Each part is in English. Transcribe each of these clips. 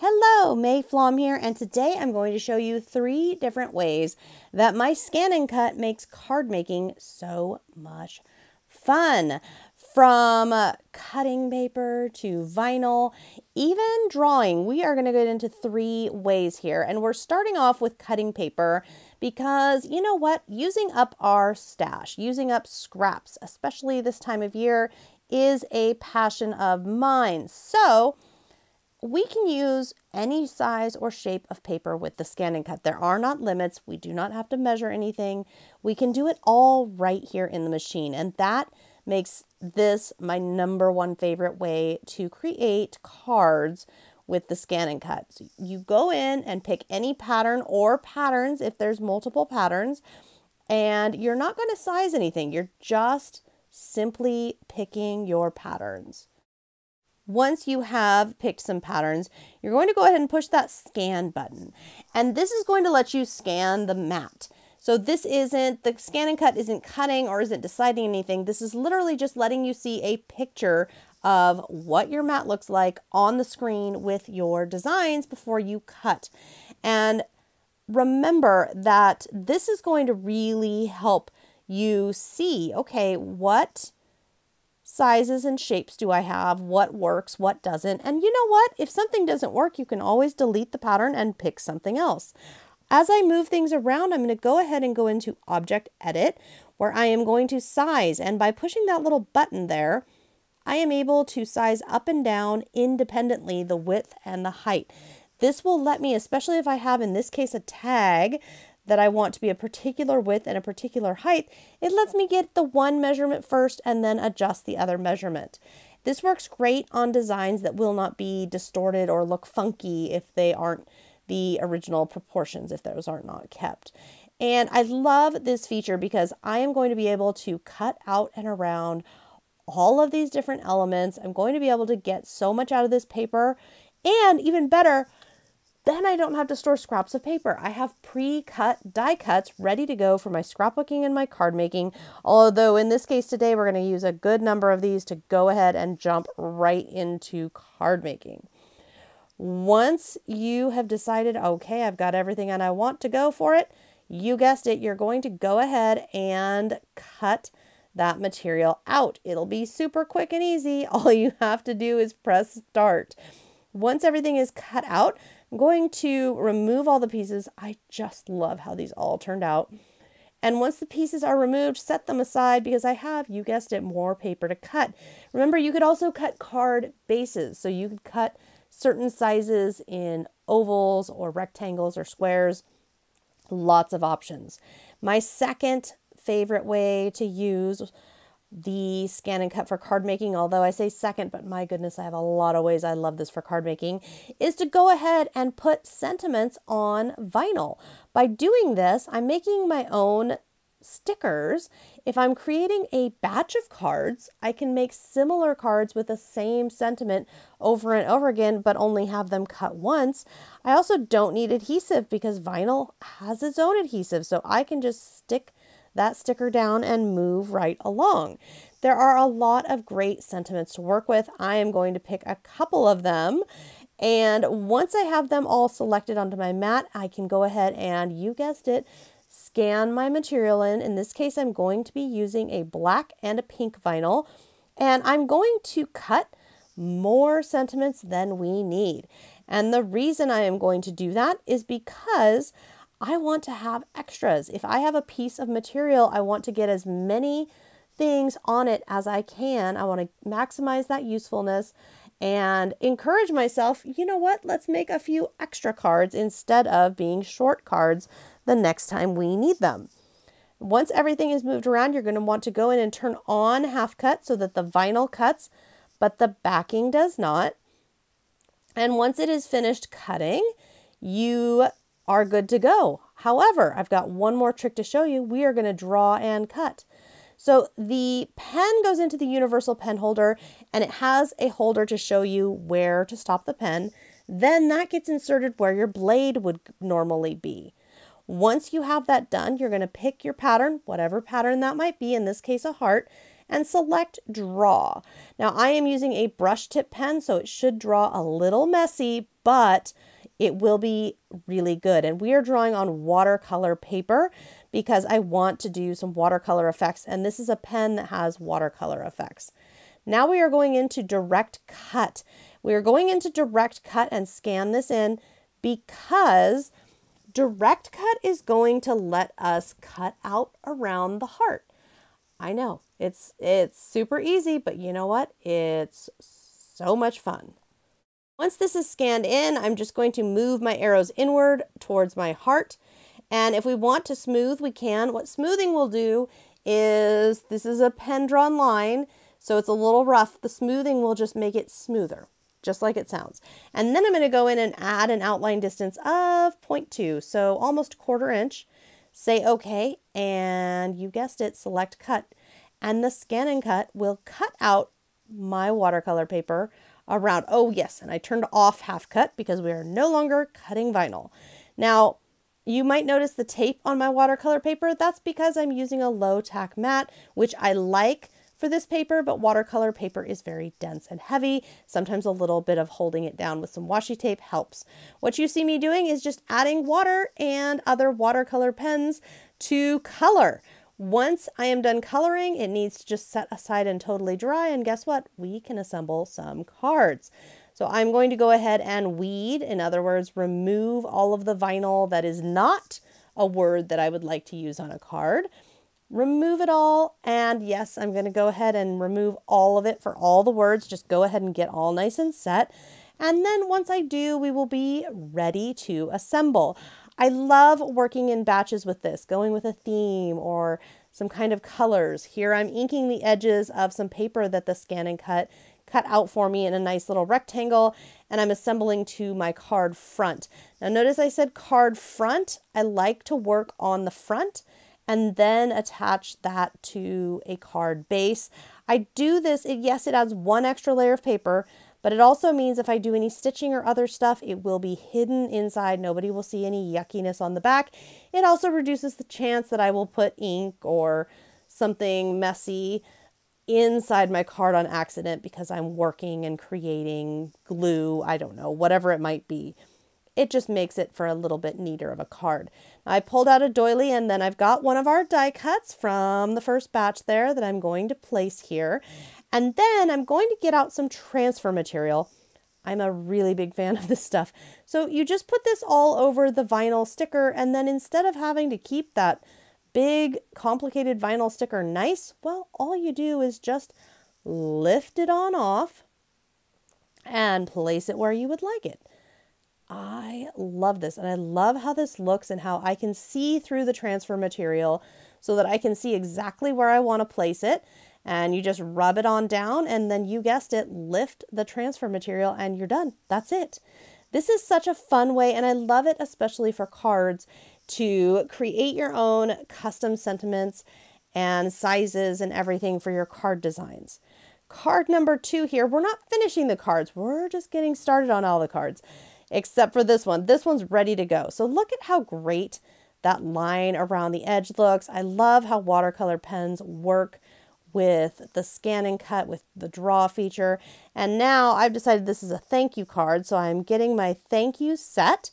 Hello, May Flom here, and today I'm going to show you 3 different ways that my ScanNCut makes card making so much fun. From cutting paper to vinyl, even drawing. We are going to get into 3 ways here, and we're starting off with cutting paper because, you know what, using up our stash, using up scraps, especially this time of year, is a passion of mine. So we can use any size or shape of paper with the ScanNCut. There are not limits. We do not have to measure anything. We can do it all right here in the machine. And that makes this my #1 favorite way to create cards with the ScanNCut. So you go in and pick any pattern or patterns if there's multiple patterns, and you're not going to size anything. You're just simply picking your patterns. Once you have picked some patterns, you're going to go ahead and push that scan button. And this is going to let you scan the mat. So the ScanNCut isn't cutting or isn't deciding anything. This is literally just letting you see a picture of what your mat looks like on the screen with your designs before you cut. And remember that this is going to really help you see, okay, what sizes and shapes do I have, what works, what doesn't. And you know what? If something doesn't work, you can always delete the pattern and pick something else. As I move things around, I'm going to go ahead and go into Object Edit, where I am going to size. And by pushing that little button there, I am able to size up and down independently the width and the height. This will let me, especially if I have, in this case, a tag that I want to be a particular width and a particular height, it lets me get the one measurement first and then adjust the other measurement. This works great on designs that will not be distorted or look funky if they aren't the original proportions, if those are not kept. And I love this feature because I am going to be able to cut out and around all of these different elements. I'm going to be able to get so much out of this paper, and even better, then I don't have to store scraps of paper. I have pre-cut die cuts ready to go for my scrapbooking and my card making. Although in this case today, we're going to use a good number of these to go ahead and jump right into card making. Once you have decided, okay, I've got everything and I want to go for it, you guessed it, you're going to go ahead and cut that material out. It'll be super quick and easy. All you have to do is press start. Once everything is cut out, I'm going to remove all the pieces. I just love how these all turned out. And once the pieces are removed, set them aside because I have, you guessed it, more paper to cut. Remember, you could also cut card bases. So you could cut certain sizes in ovals or rectangles or squares. Lots of options. My second favorite way to use the ScanNCut for card making, although I say second, but my goodness, I have a lot of ways I love this for card making, is to go ahead and put sentiments on vinyl. By doing this, I'm making my own stickers. If I'm creating a batch of cards, I can make similar cards with the same sentiment over and over again, but only have them cut once. I also don't need adhesive because vinyl has its own adhesive, so I can just stick that sticker down and move right along. There are a lot of great sentiments to work with. I am going to pick a couple of them, and once I have them all selected onto my mat, I can go ahead and, you guessed it, scan my material in. In this case, I'm going to be using a black and a pink vinyl, and I'm going to cut more sentiments than we need. And the reason I am going to do that is because I want to have extras. If I have a piece of material, I want to get as many things on it as I can. I want to maximize that usefulness and encourage myself, you know what, let's make a few extra cards instead of being short cards the next time we need them. Once everything is moved around, you're going to want to go in and turn on half cut so that the vinyl cuts, but the backing does not. And once it is finished cutting, you are good to go. However, I've got one more trick to show you. We are going to draw and cut. So the pen goes into the universal pen holder, and it has a holder to show you where to stop the pen. Then that gets inserted where your blade would normally be. Once you have that done, you're going to pick your pattern, whatever pattern that might be, in this case a heart, and select Draw. Now I am using a brush tip pen, so it should draw a little messy, but it will be really good. And we are drawing on watercolor paper because I want to do some watercolor effects, and this is a pen that has watercolor effects. Now we are going into Direct Cut. We are going into Direct Cut and scan this in because Direct Cut is going to let us cut out around the heart. I know, it's super easy, but you know what? It's so much fun. Once this is scanned in, I'm just going to move my arrows inward towards my heart. And if we want to smooth, we can. What smoothing will do is, this is a pen drawn line, so it's a little rough. The smoothing will just make it smoother, just like it sounds. And then I'm going to go in and add an outline distance of 0.2, so almost 1/4 inch. Say OK, and you guessed it, select Cut. And the ScanNCut will cut out my watercolor paper around. Oh yes, and I turned off half cut because we are no longer cutting vinyl. Now, you might notice the tape on my watercolor paper. That's because I'm using a low tack mat, which I like for this paper, but watercolor paper is very dense and heavy. Sometimes a little bit of holding it down with some washi tape helps. What you see me doing is just adding water and other watercolor pens to color. Once I am done coloring, it needs to just set aside and totally dry, and guess what? We can assemble some cards. So I'm going to go ahead and weed, in other words, remove all of the vinyl that is not a word that I would like to use on a card. Remove it all, and yes, I'm going to go ahead and remove all of it for all the words. Just go ahead and get all nice and set. And then once I do, we will be ready to assemble. I love working in batches with this, going with a theme or some kind of colors. Here I'm inking the edges of some paper that the ScanNCut cut out for me in a nice little rectangle, and I'm assembling to my card front. Now notice I said card front. I like to work on the front and then attach that to a card base. I do this, yes, it adds one extra layer of paper, but it also means if I do any stitching or other stuff, it will be hidden inside. Nobody will see any yuckiness on the back. It also reduces the chance that I will put ink or something messy inside my card on accident because I'm working and creating glue, I don't know, whatever it might be. It just makes it for a little bit neater of a card. I pulled out a doily, and then I've got one of our die cuts from the first batch there that I'm going to place here. And then I'm going to get out some transfer material. I'm a really big fan of this stuff. So you just put this all over the vinyl sticker, and then instead of having to keep that big complicated vinyl sticker nice, well, all you do is just lift it on off and place it where you would like it. I love this, and I love how this looks and how I can see through the transfer material so that I can see exactly where I want to place it. And you just rub it on down, and then you guessed it, lift the transfer material, and you're done. That's it. This is such a fun way, and I love it especially for cards, to create your own custom sentiments and sizes and everything for your card designs. Card number 2 here, we're not finishing the cards. We're just getting started on all the cards, except for this one. This one's ready to go. So look at how great that line around the edge looks. I love how watercolor pens work with the ScanNCut, with the draw feature. And now I've decided this is a thank you card, so I'm getting my thank you set,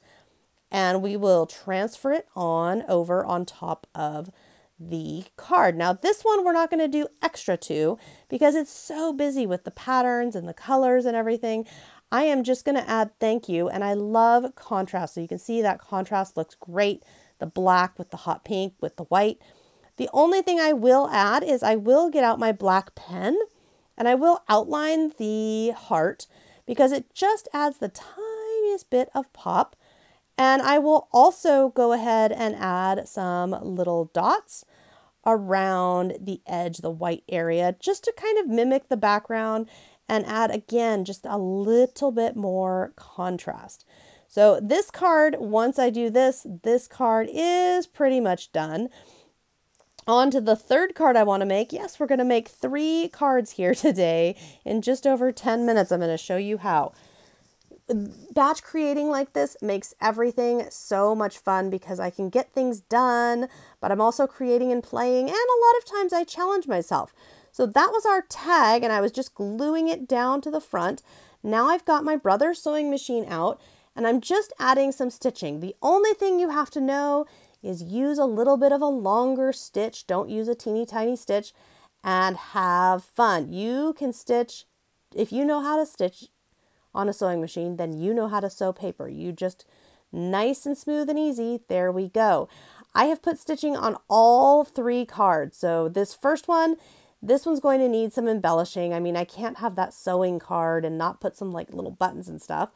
and we will transfer it on over on top of the card. Now this one we're not going to do extra to because it's so busy with the patterns and the colors and everything. I am just going to add thank you, and I love contrast. So you can see that contrast looks great. The black with the hot pink with the white. The only thing I will add is I will get out my black pen and I will outline the heart because it just adds the tiniest bit of pop. And I will also go ahead and add some little dots around the edge, the white area, just to kind of mimic the background and add, again, just a little bit more contrast. So this card, once I do this, this card is pretty much done. On to the third card I want to make. Yes, we're going to make 3 cards here today in just over 10 minutes. I'm going to show you how. Batch creating like this makes everything so much fun because I can get things done, but I'm also creating and playing, and a lot of times I challenge myself. So that was our tag, and I was just gluing it down to the front. Now I've got my brother's sewing machine out, and I'm just adding some stitching. The only thing you have to know is use a little bit of a longer stitch. Don't use a teeny tiny stitch, and have fun. You can stitch, if you know how to stitch on a sewing machine, then you know how to sew paper. You just nice and smooth and easy. There we go. I have put stitching on all 3 cards. So this first one, this one's going to need some embellishing. I mean, I can't have that sewing card and not put some like little buttons and stuff.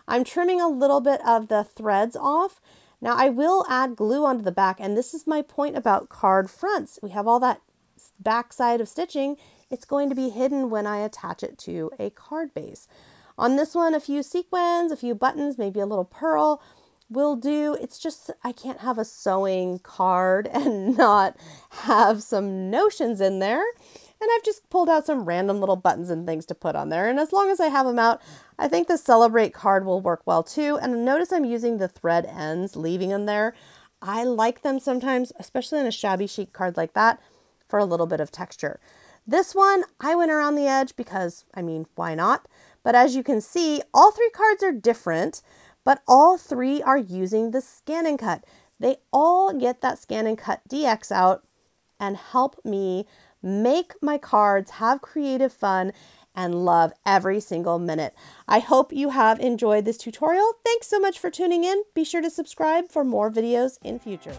I'm trimming a little bit of the threads off. Now I will add glue onto the back, and this is my point about card fronts. We have all that back side of stitching. It's going to be hidden when I attach it to a card base. On this one, a few sequins, a few buttons, maybe a little pearl will do. It's just, I can't have a sewing card and not have some notions in there. And I've just pulled out some random little buttons and things to put on there. And as long as I have them out, I think the Celebrate card will work well too. And notice I'm using the thread ends, leaving them there. I like them sometimes, especially on a shabby chic card like that, for a little bit of texture. This one, I went around the edge because, I mean, why not? But as you can see, all 3 cards are different, but all 3 are using the ScanNCut. They all get that ScanNCut DX out and help me make my cards, have creative fun, and love every single minute. I hope you have enjoyed this tutorial. Thanks so much for tuning in. Be sure to subscribe for more videos in future.